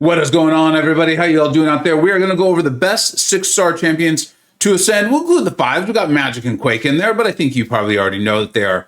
What is going on, everybody? How you all doing out there? We are going to go over the best 6-star champions to ascend. We'll include the 5s. We got Magic and Quake in there, but I think you probably already know that they are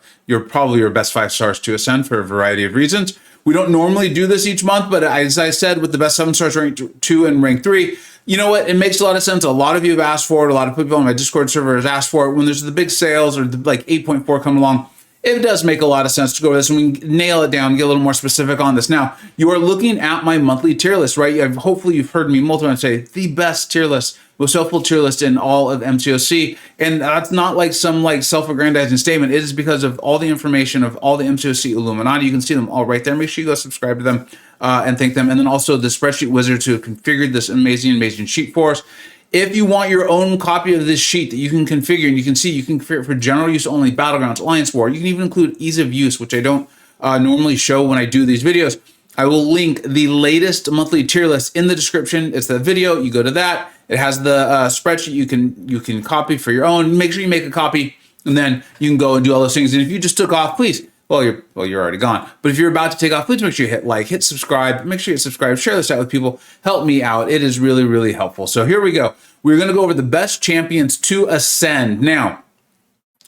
probably your best 5 stars to ascend for a variety of reasons. We don't normally do this each month, but as I said, with the best 7 stars rank 2 and rank 3, you know what? It makes a lot of sense. A lot of you have asked for it. A lot of people on my Discord server has asked for it. When there's the big sales or the, like 8.4 come along, it does make a lot of sense to go over this and we can nail it down and get a little more specific on this. Now, you are looking at my monthly tier list, right? Hopefully you've heard me multiple times say the best tier list, most helpful tier list in all of MCoC. And that's not like some like self-aggrandizing statement. It is because of all the information of all the MCoC Illuminati. You can see them all right there. Make sure you go subscribe to them and thank them. And then also the spreadsheet wizards who have configured this amazing sheet for us. If you want your own copy of this sheet that you can configure, and you can see you can configure it for general use only, Battlegrounds, Alliance War. You can even include ease of use, which I don't normally show when I do these videos. I will link the latest monthly tier list in the description. It's the video. You go to that. It has the spreadsheet you can copy for your own. Make sure you make a copy, and then you can go and do all those things. And if you just took off, please. Well, you're already gone. But if you're about to take off, please make sure you hit like, hit subscribe. Make sure you hit subscribe. Share this out with people. Help me out. It is really helpful. So here we go. We're going to go over the best champions to ascend. Now,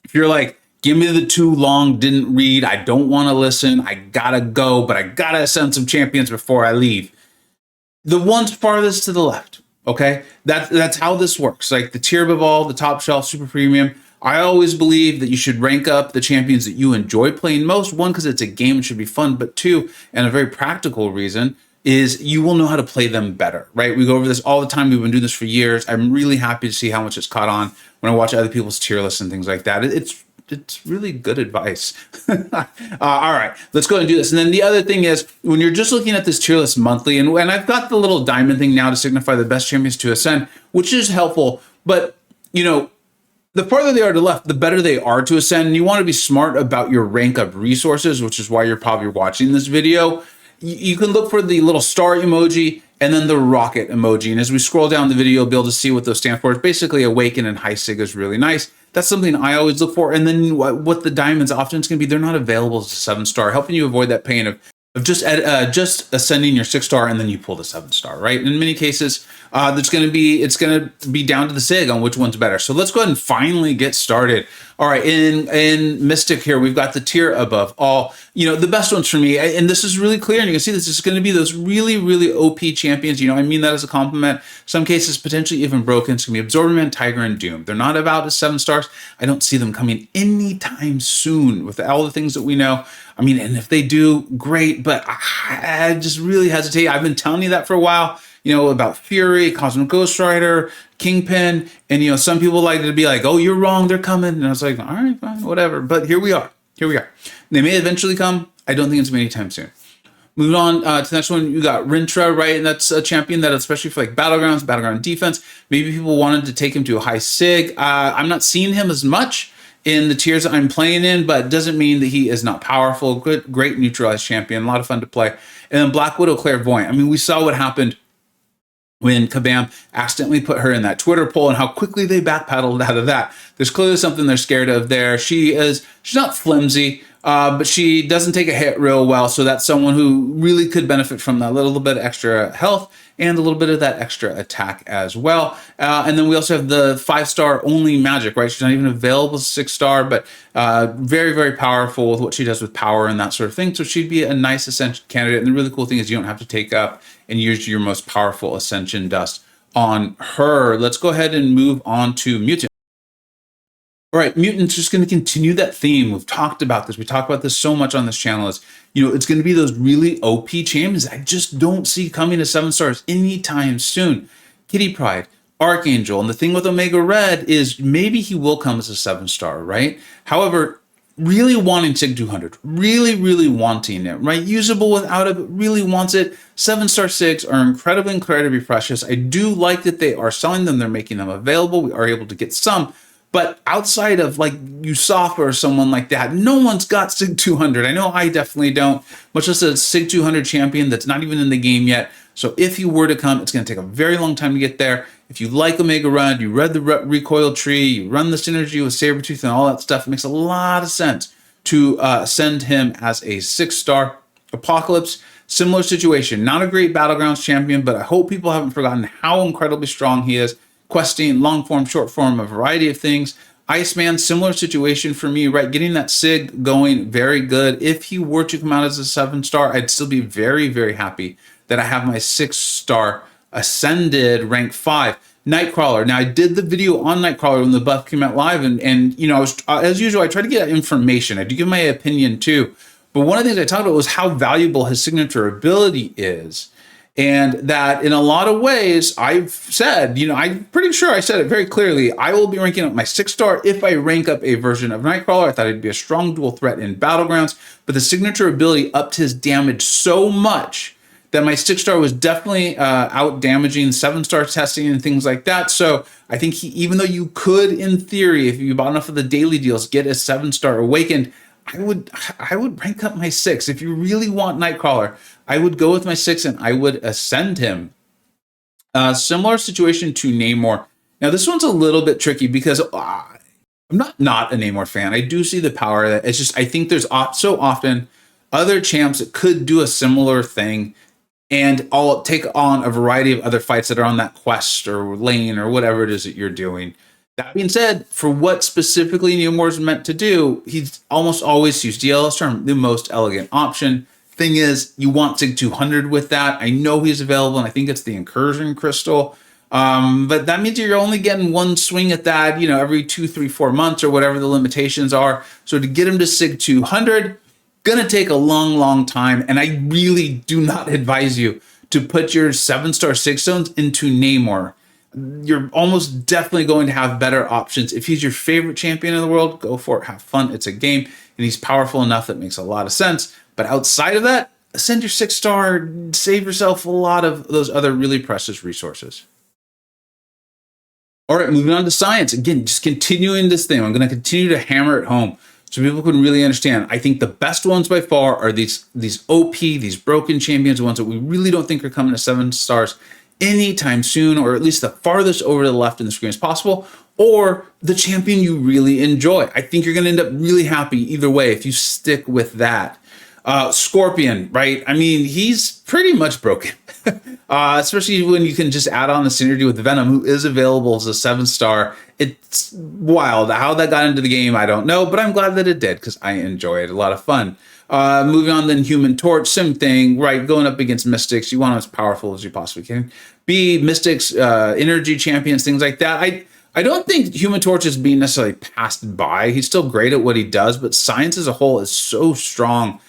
if you're like, give me the too long, didn't read, I don't want to listen, I gotta go, but I gotta ascend some champions before I leave. The ones farthest to the left, okay? That's how this works. Like the tier above all, the top shelf, super premium. I always believe that you should rank up the champions that you enjoy playing most. One, because it's a game, it should be fun, but two, and a very practical reason, is you will know how to play them better, right? We go over this all the time. We've been doing this for years. I'm really happy to see how much it's caught on when I watch other people's tier lists and things like that. It's really good advice. All right, let's go ahead and do this. And then the other thing is, when you're just looking at this tier list monthly, and I've got the little diamond thing now to signify the best champions to ascend, which is helpful, but you know, the farther they are to the left, the better they are to ascend. And you want to be smart about your rank up resources, which is why you're probably watching this video. You can look for the little star emoji and then the rocket emoji. And as we scroll down the video, you'll be able to see what those stand for. It's basically Awaken and High Sig is really nice. That's something I always look for. And then what the diamonds often is going to be, they're not available as a 7-star, helping you avoid that pain of just ascending your 6-star and then you pull the 7-star, right? In many cases, it's going to be down to the SIG on which one's better. So let's go ahead and finally get started. All right, in Mystic here, we've got the tier above all. You know, the best ones for me, and this is really clear, and you can see this is going to be those really OP champions. You know, I mean that as a compliment. Some cases, potentially even broken. It's going to be Absorbent, Tiger, and Doom. They're not about as 7 stars. I don't see them coming anytime soon with all the things that we know. I mean, and if they do, great, but I just really hesitate. I've been telling you that for a while, you know, about Fury, Cosmic Ghost Rider, Kingpin, and, you know, some people like to be like, oh, you're wrong, they're coming. And I was like, all right, fine, whatever. But here we are. They may eventually come. I don't think it's anytime soon. Moving on to the next one, you got Rintra, right? And that's a champion that, especially for like battleground defense, maybe people wanted to take him to a high sig. I'm not seeing him as much in the tiers that I'm playing in, but it doesn't mean that he is not powerful. Great neutralized champion, a lot of fun to play. And then Black Widow Clairvoyant. I mean, we saw what happened when Kabam accidentally put her in that Twitter poll and how quickly they backpedaled out of that. There's clearly something they're scared of there. She's not flimsy, but she doesn't take a hit real well. So that's someone who really could benefit from that little bit of extra health and a little bit of that extra attack as well. And then we also have the 5-star only Magic, right? She's not even available as 6-star, but very powerful with what she does with power and that sort of thing. So she'd be a nice Ascension candidate. And the really cool thing is you don't have to take up and use your most powerful Ascension dust on her. Let's go ahead and move on to Mutant. All right, Mutant's just going to continue that theme. We've talked about this. We talk about this so much on this channel. Is, you know, it's going to be those really OP champions I just don't see coming to 7 stars anytime soon. Kitty Pryde, Archangel, and the thing with Omega Red is maybe he will come as a 7-star, right? However, really wanting SIG 200, really wanting it, right? Usable without it, but really wants it. 7-star SIGs are incredibly precious. I do like that they are selling them. They're making them available. We are able to get some. But outside of like Usopp or someone like that, no one's got SIG 200. I know I definitely don't, much less a SIG 200 champion that's not even in the game yet. So if you were to come, it's going to take a very long time to get there. If you like Omega Red, you read the recoil tree, you run the synergy with Sabretooth and all that stuff, it makes a lot of sense to send him as a 6-star. Apocalypse, Similar situation, not a great Battlegrounds champion, but I hope people haven't forgotten how incredibly strong he is. Questing, long form, short form, a variety of things. Iceman, similar situation for me, right? Getting that SIG going, very good. If he were to come out as a 7-star, I'd still be very, very happy that I have my 6-star ascended rank 5. Nightcrawler. Now, I did the video on Nightcrawler when the buff came out live, and you know, I was, as usual, I try to get information. I do give my opinion too. But one of the things I talked about was how valuable his signature ability is. And that in a lot of ways, I've said, you know, I'm pretty sure I said it very clearly. I will be ranking up my 6-star if I rank up a version of Nightcrawler. I thought it'd be a strong dual threat in Battlegrounds, but the signature ability upped his damage so much that my 6-star was definitely out damaging 7-star testing and things like that. So I think even though you could, in theory, if you bought enough of the daily deals, get a 7-star awakened, I would rank up my 6. If you really want Nightcrawler, I would go with my 6 and I would ascend him. Similar situation to Namor. Now this one's a little bit tricky because I'm not a Namor fan. I do see the power. It's just I think there's so often other champs that could do a similar thing, and I'll take on a variety of other fights that are on that quest or lane or whatever it is that you're doing. That being said, for what specifically Namor is meant to do, he's almost always used DLS term, the most elegant option. Thing is, you want SIG 200 with that. I know he's available, and I think it's the Incursion Crystal. But that means you're only getting one swing at that, you know, every 2, 3, 4 months or whatever the limitations are. So to get him to SIG 200, gonna take a long, long time. And I really do not advise you to put your 7-star 6 zones into Namor. You're almost definitely going to have better options. If he's your favorite champion in the world, go for it, have fun. It's a game, and he's powerful enough that makes a lot of sense. But outside of that, ascend your 6-star, save yourself a lot of those other really precious resources. All right, moving on to science. Again, just continuing this thing. I'm going to continue to hammer it home so people can really understand. I think the best ones by far are these OP, these broken champions, ones that we really don't think are coming to 7 stars anytime soon, or at least the farthest over to the left in the screen as possible, or the champion you really enjoy. I think you're going to end up really happy either way if you stick with that. Scorpion, right? I mean, he's pretty much broken, especially when you can just add on the synergy with Venom, who is available as a 7-star. It's wild. How that got into the game, I don't know, but I'm glad that it did because I enjoy it. A lot of fun. Moving on, then Human Torch, same thing, right? Going up against Mystics, you want him as powerful as you possibly can be. Mystics, energy champions, things like that. I don't think Human Torch is being necessarily passed by. He's still great at what he does, but science as a whole is so strong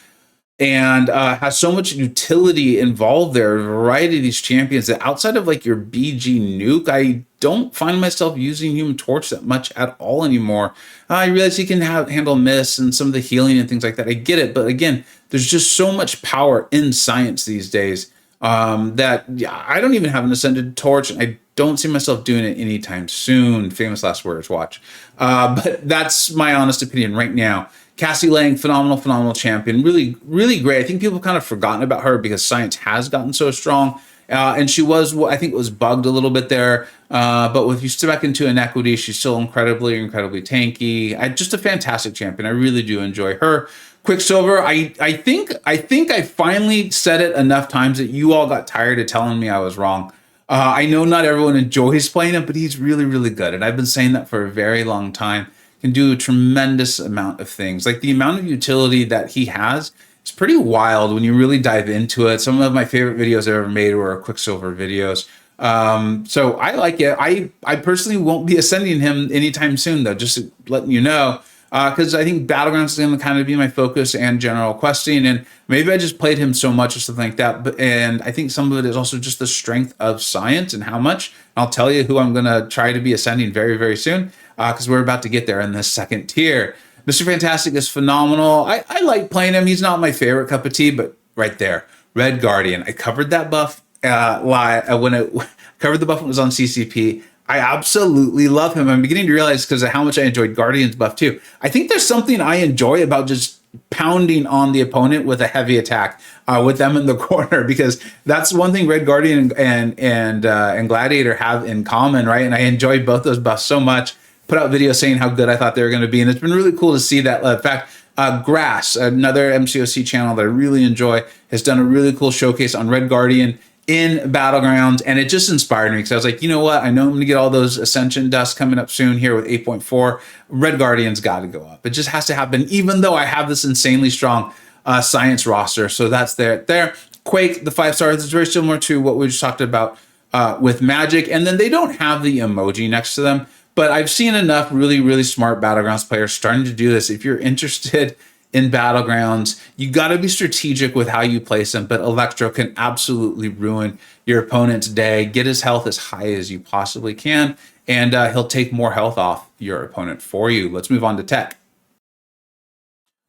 and has so much utility involved there. A variety of these champions that outside of like your BG nuke, I don't find myself using Human Torch that much at all anymore. I realize he can handle miss and some of the healing and things like that. I get it, but again, there's just so much power in science these days that I don't even have an Ascended Torch. I don't see myself doing it anytime soon. Famous last words, watch. But that's my honest opinion right now. Cassie Lang, phenomenal champion. Really, really great. I think people have kind of forgotten about her because science has gotten so strong. And she was, I think, was bugged a little bit there. But if you step back into Inequity, she's still incredibly tanky. Just a fantastic champion. I really do enjoy her. Quicksilver, I think I finally said it enough times that you all got tired of telling me I was wrong. I know not everyone enjoys playing him, but he's really, really good. And I've been saying that for a very long time. Can do a tremendous amount of things. Like the amount of utility that he has is pretty wild when you really dive into it. Some of my favorite videos I've ever made were Quicksilver videos. So I like it. I personally won't be ascending him anytime soon, though, just letting you know. Because I think Battlegrounds is going to kind of be my focus and general questing, and maybe I just played him so much or something like that. And I think some of it is also just the strength of science and how much. I'll tell you who I'm going to try to be ascending very, very soon, because we're about to get there in the second tier. Mr. Fantastic is phenomenal. I like playing him. He's not my favorite cup of tea, but right there, Red Guardian. I covered that buff when it covered the buff when it was on CCP. I absolutely love him. I'm beginning to realize because of how much I enjoyed Guardian's buff too. I think there's something I enjoy about just pounding on the opponent with a heavy attack with them in the corner, because that's one thing Red Guardian and Gladiator have in common, right? And I enjoyed both those buffs so much. Put out videos saying how good I thought they were going to be, and it's been really cool to see that. In fact, Grass, another MCoC channel that I really enjoy, has done a really cool showcase on Red Guardian in Battlegrounds, and it just inspired me because I was like, you know what? I know I'm going to get all those Ascension dust coming up soon here with 8.4. Red Guardian's got to go up. It just has to happen, even though I have this insanely strong science roster. So that's there. Quake, the 5 stars, is very similar to what we just talked about with Magic, and then they don't have the emoji next to them. But I've seen enough really, really smart Battlegrounds players starting to do this. If you're interested in Battlegrounds, you got to be strategic with how you place them, but Electro can absolutely ruin your opponent's day. Get his health as high as you possibly can, and he'll take more health off your opponent for you. Let's move on to Tech.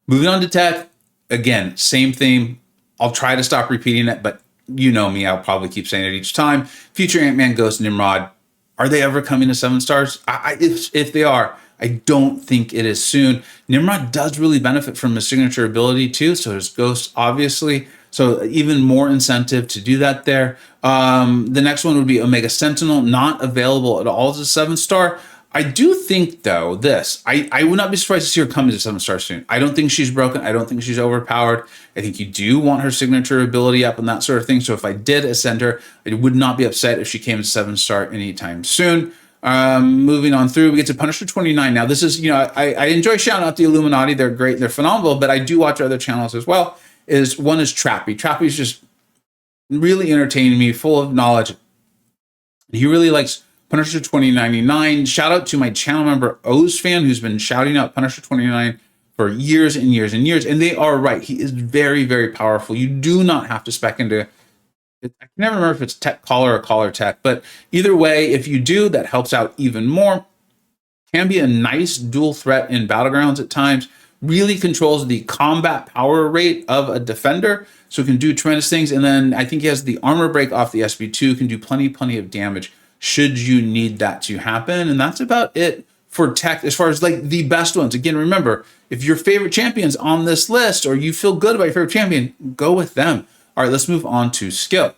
Moving on to Tech, again, same theme. I'll try to stop repeating it, but you know me, I'll probably keep saying it each time. Future Ant-Man, Ghost, Nimrod. Are they ever coming to 7 stars? If they are, I don't think it is soon. Nimrod does really benefit from his signature ability too, so does Ghost, obviously. So even more incentive to do that there. The next one would be Omega Sentinel, not available at all as a 7 star. I do think, though, this. I would not be surprised to see her come to 7 stars soon. I don't think she's broken. I don't think she's overpowered. I think you do want her signature ability up and that sort of thing. So if I did ascend her, I would not be upset if she came to 7 star anytime soon. Moving on through, we get to Punisher 29. Now, this is, I enjoy shouting out the Illuminati. They're great. They're phenomenal. But I do watch other channels as well. One is Trappy. Trappy's just really entertaining me, full of knowledge. He really likes Punisher 2099. Shout out to my channel member O's fan, who's been shouting out Punisher 29 for years and years and years. And they are right. He is very, very powerful. You do not have to spec into it. I can never remember if it's Tech Collar or Collar Tech, but either way, if you do, that helps out even more. Can be a nice dual threat in Battlegrounds at times. Really controls the combat power rate of a defender, so it can do tremendous things. And then I think he has the armor break off the SB2, can do plenty of damage should you need that to happen. And that's about it for Tech as far as like the best ones. Again, remember, if your favorite champion's on this list or you feel good about your favorite champion, go with them. All right, let's move on to skill.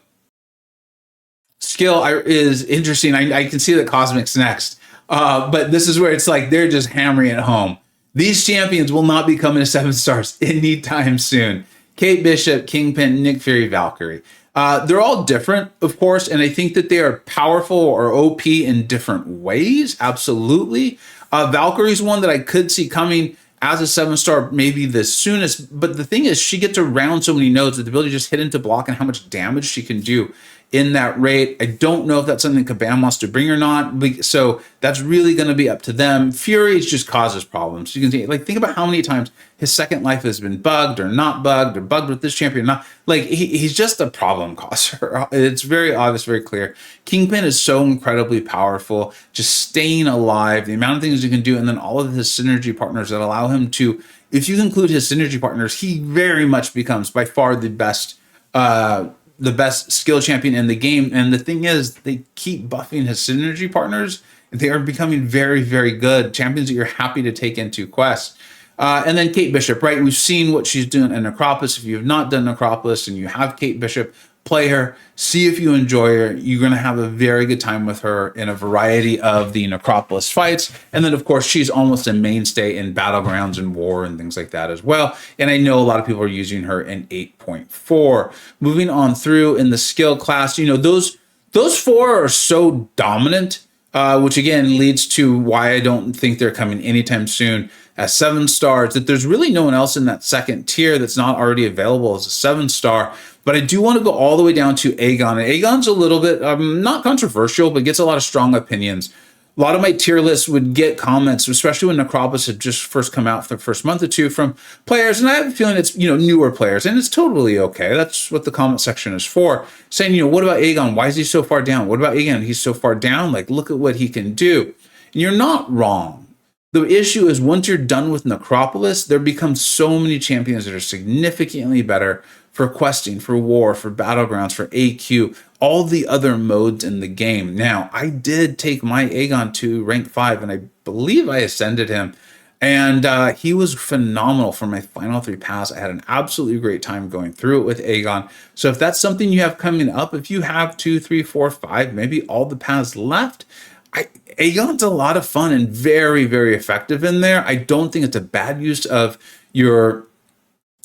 Skill is interesting. I can see that Cosmic's next. But this is where it's like they're just hammering it home. These champions will not be coming to 7 stars anytime soon. Kate Bishop, Kingpin, Nick Fury, Valkyrie. They're all different, of course, and I think that they are powerful or OP in different ways. Absolutely. Valkyrie's one that I could see coming as a 7 star maybe the soonest. But the thing is, she gets around so many nodes that the ability to just hit into block and how much damage she can do in that rate. I don't know if that's something Kabam wants to bring or not. So that's really going to be up to them. Fury just causes problems. You can see, like, think about how many times his second life has been bugged or not bugged or bugged with this champion. Not like he's just a problem causer. It's very obvious, very clear. Kingpin is so incredibly powerful, just staying alive, the amount of things he can do, and then all of his synergy partners that allow him to, if you include his synergy partners, he very much becomes by far the best skill champion in the game. And the thing is, they keep buffing his synergy partners. They are becoming very, very good champions that you're happy to take into quests. And then Kate Bishop, right? We've seen what she's doing in Necropolis. If you have not done Necropolis and you have Kate Bishop, play her, see if you enjoy her. You're going to have a very good time with her in a variety of the Necropolis fights. And then, of course, she's almost a mainstay in Battlegrounds and War and things like that as well. And I know a lot of people are using her in 8.4. Moving on through in the skill class, those 4 are so dominant, which again leads to why I don't think they're coming anytime soon as 7 stars, that there's really no one else in that second tier that's not already available as a 7 star. But I do want to go all the way down to Aegon. And Aegon's a little bit not controversial, but gets a lot of strong opinions. A lot of my tier lists would get comments, especially when Necropolis had just first come out for the first month or two, from players. And I have a feeling it's, newer players, and it's totally okay. That's what the comment section is for. Saying, what about Aegon? Why is he so far down? What about Aegon? He's so far down. Like, look at what he can do. And you're not wrong. The issue is once you're done with Necropolis, there becomes so many champions that are significantly better for questing, for war, for battlegrounds, for AQ, all the other modes in the game. Now, I did take my Aegon to rank 5, and I believe I ascended him. And he was phenomenal for my final 3 paths. I had an absolutely great time going through it with Aegon. So if that's something you have coming up, if you have 2, 3, 4, 5, maybe all the paths left, Aegon's a lot of fun and very, very effective in there. I don't think it's a bad use of your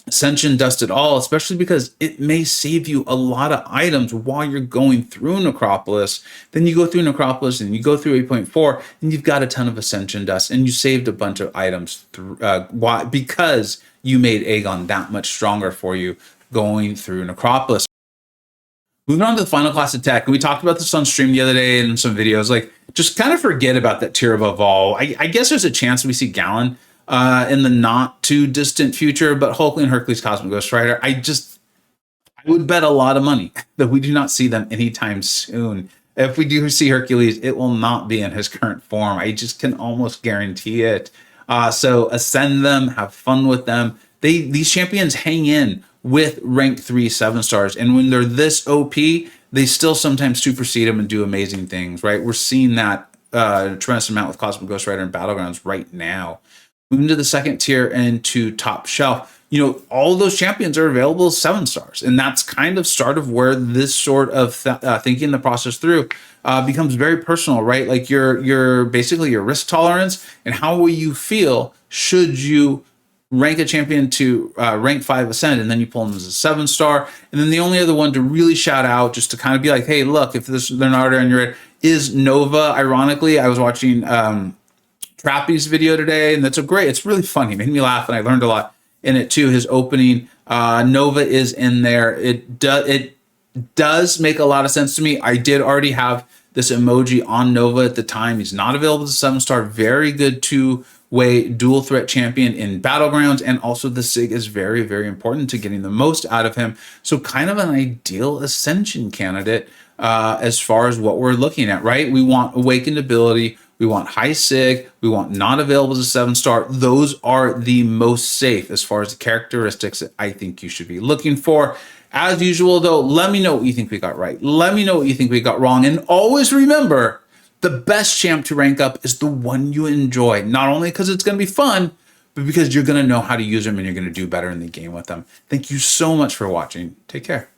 Ascension Dust at all, especially because it may save you a lot of items while you're going through Necropolis. Then you go through Necropolis and you go through 8.4 and you've got a ton of Ascension Dust and you saved a bunch of items through, because you made Aegon that much stronger for you going through Necropolis. Moving on to the final class of tech, and we talked about this on stream the other day in some videos, like just kind of forget about that tier above all. I guess there's a chance we see Gallon in the not too distant future, but Hulkling and Hercules Cosmic Ghost Rider, I would bet a lot of money that we do not see them anytime soon. If we do see Hercules, it will not be in his current form. I just can almost guarantee it. So ascend them, have fun with them. These champions hang in with rank 3 7-stars, and when they're this OP, they still sometimes supersede them and do amazing things, right? We're seeing that tremendous amount with Cosmic Ghost Rider and Battlegrounds right now. Moving to the second tier and to top shelf, all of those champions are available as 7-stars, and that's kind of start of where this sort of thinking the process through becomes very personal, right? Like your basically your risk tolerance and how will you feel should you rank a champion to rank 5 Ascend, and then you pull them as a 7-star. And then the only other one to really shout out, just to kind of be like, hey, look, if they're not already on your radar, is Nova. Ironically, I was watching Trappy's video today, and it's really funny. It made me laugh, and I learned a lot in it too. His opening, Nova is in there. It does make a lot of sense to me. I did already have this emoji on Nova at the time. He's not available as a 7-star. Very good two-way dual threat champion in Battlegrounds, and also the SIG is very, very important to getting the most out of him. So kind of an ideal Ascension candidate as far as what we're looking at, right? We want awakened ability. We want high SIG. We want not available as a 7-star. Those are the most safe as far as the characteristics that I think you should be looking for. As usual, though, let me know what you think we got right. Let me know what you think we got wrong. And always remember, the best champ to rank up is the one you enjoy. Not only because it's going to be fun, but because you're going to know how to use them and you're going to do better in the game with them. Thank you so much for watching. Take care.